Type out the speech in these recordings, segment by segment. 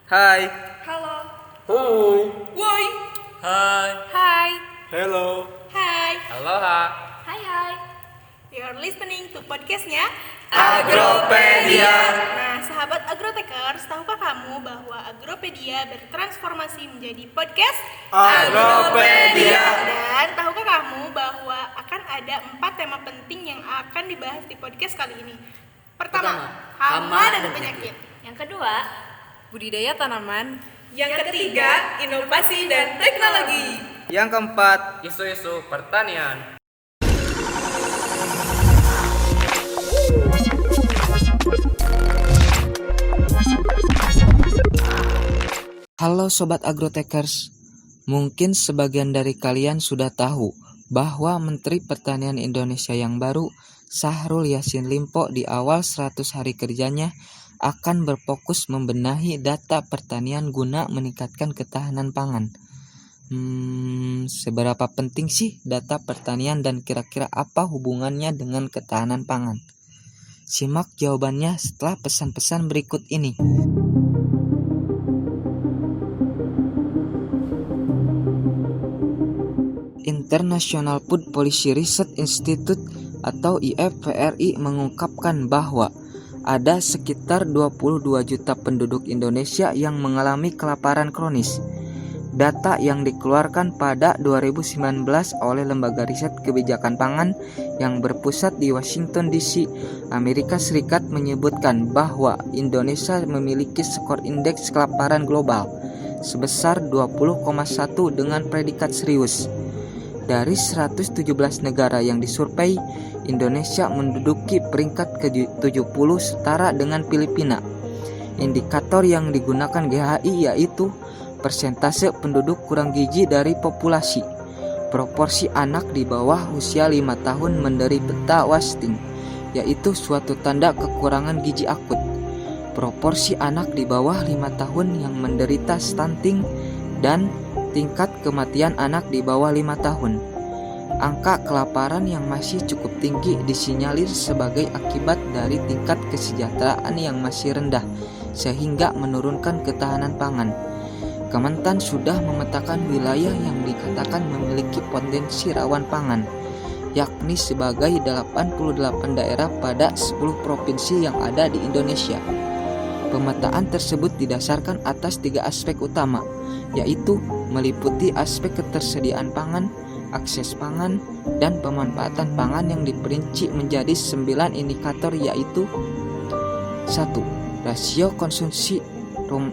Hai. Halo. Hai. Woi. Hai. Hai. Hello. Hai. Aloha. Hai. You're listening to podcastnya Agropedia. Nah, sahabat Agrotekers, tahukah kamu bahwa Agropedia bertransformasi menjadi podcast Agropedia. Dan tahukah kamu bahwa akan ada 4 tema penting yang akan dibahas di podcast kali ini? Pertama, hama dan penyakit. Yang kedua, budidaya tanaman. Yang ketiga, inovasi dan teknologi. Yang keempat, Isu-isu pertanian. Halo Sobat Agrotekers, mungkin sebagian dari kalian sudah tahu bahwa Menteri Pertanian Indonesia yang baru, Syahrul Yassin Limpo, di awal 100 hari kerjanya akan berfokus membenahi data pertanian guna meningkatkan ketahanan pangan. Seberapa penting sih data pertanian dan kira-kira apa hubungannya dengan ketahanan pangan? Simak jawabannya setelah pesan-pesan berikut ini. International Food Policy Research Institute atau IFPRI mengungkapkan bahwa ada sekitar 22 juta penduduk Indonesia yang mengalami kelaparan kronis. Data yang dikeluarkan pada 2019 oleh Lembaga Riset Kebijakan Pangan yang berpusat di Washington DC, Amerika Serikat menyebutkan bahwa Indonesia memiliki skor indeks kelaparan global sebesar 20,1 dengan predikat serius. Dari 117 negara yang disurvei, Indonesia menduduki peringkat ke-70 setara dengan Filipina. Indikator yang digunakan GHI yaitu persentase penduduk kurang gizi dari populasi, proporsi anak di bawah usia 5 tahun menderita wasting, yaitu suatu tanda kekurangan gizi akut, proporsi anak di bawah 5 tahun yang menderita stunting, dan tingkat kematian anak di bawah 5 tahun. Angka kelaparan yang masih cukup tinggi disinyalir sebagai akibat dari tingkat kesejahteraan yang masih rendah, sehingga menurunkan ketahanan pangan. Kementan sudah memetakan wilayah yang dikatakan memiliki potensi rawan pangan, yakni sebagai 88 daerah pada 10 provinsi yang ada di Indonesia. Pemetaan tersebut didasarkan atas 3 aspek utama, yaitu meliputi aspek ketersediaan pangan, akses pangan, dan pemanfaatan pangan yang diperinci menjadi 9 indikator, yaitu 1. Rasio konsumsi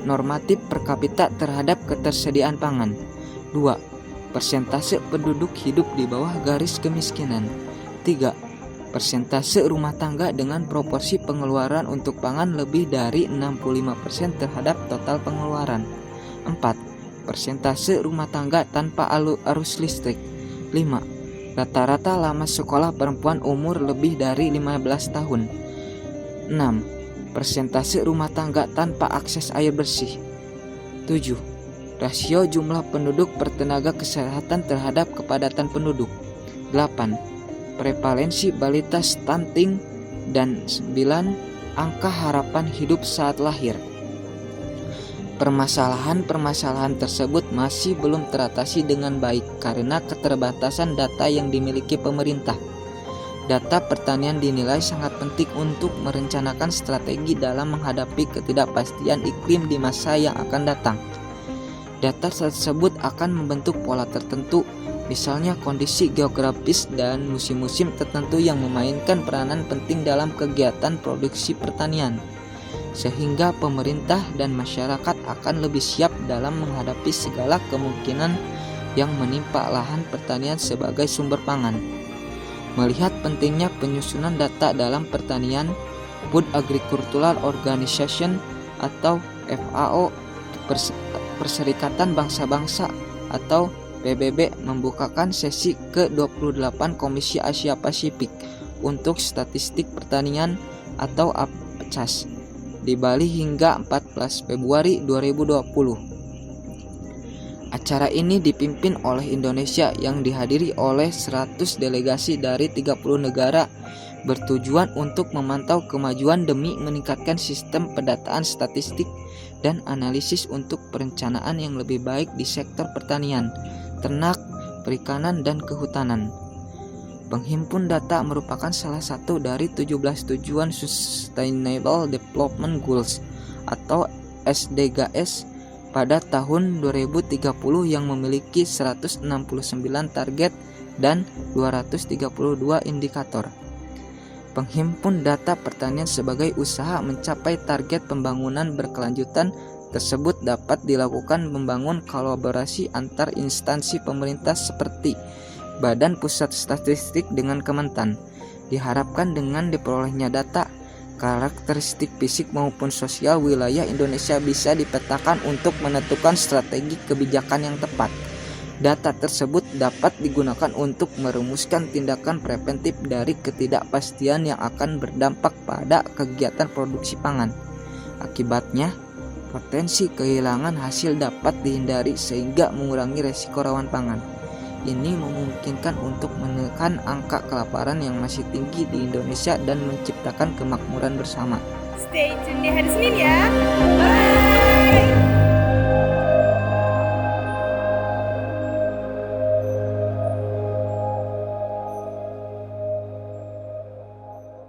normatif per kapita terhadap ketersediaan pangan. 2. Persentase penduduk hidup di bawah garis kemiskinan. 3. Persentase rumah tangga dengan proporsi pengeluaran untuk pangan lebih dari 65% terhadap total pengeluaran. 4. Persentase rumah tangga tanpa arus listrik. 5. Rata-rata lama sekolah perempuan umur lebih dari 15 tahun. 6. Persentase rumah tangga tanpa akses air bersih. 7. Rasio jumlah penduduk per tenaga kesehatan terhadap kepadatan penduduk. 8. Prevalensi balita stunting. Dan 9. Angka harapan hidup saat lahir. Permasalahan-permasalahan tersebut masih belum teratasi dengan baik karena keterbatasan data yang dimiliki pemerintah. Data pertanian dinilai sangat penting untuk merencanakan strategi dalam menghadapi ketidakpastian iklim di masa yang akan datang. Data tersebut akan membentuk pola tertentu, misalnya kondisi geografis dan musim-musim tertentu yang memainkan peranan penting dalam kegiatan produksi pertanian, sehingga pemerintah dan masyarakat akan lebih siap dalam menghadapi segala kemungkinan yang menimpa lahan pertanian sebagai sumber pangan. Melihat pentingnya penyusunan data dalam pertanian, Food Agricultural Organization atau FAO, Perserikatan Bangsa-Bangsa atau PBB, membukakan sesi ke-28 Komisi Asia Pasifik untuk Statistik Pertanian atau APCAS di Bali hingga 14 Februari 2020. Acara ini dipimpin oleh Indonesia yang dihadiri oleh 100 delegasi dari 30 negara, bertujuan untuk memantau kemajuan demi meningkatkan sistem pendataan statistik dan analisis untuk perencanaan yang lebih baik di sektor pertanian, ternak, perikanan, dan kehutanan. Penghimpun data merupakan salah satu dari 17 tujuan Sustainable Development Goals atau SDGs pada tahun 2030 yang memiliki 169 target dan 232 indikator. Penghimpun data pertanian sebagai usaha mencapai target pembangunan berkelanjutan tersebut dapat dilakukan membangun kolaborasi antar instansi pemerintah seperti Badan Pusat Statistik dengan Kementan. Diharapkan dengan diperolehnya data, karakteristik fisik maupun sosial wilayah Indonesia bisa dipetakan untuk menentukan strategi kebijakan yang tepat. Data tersebut dapat digunakan untuk merumuskan tindakan preventif dari ketidakpastian yang akan berdampak pada kegiatan produksi pangan. Akibatnya, potensi kehilangan hasil dapat dihindari sehingga mengurangi resiko rawan pangan. Ini memungkinkan untuk menekan angka kelaparan yang masih tinggi di Indonesia dan menciptakan kemakmuran bersama. Stay tune di hari Senin ya. Bye.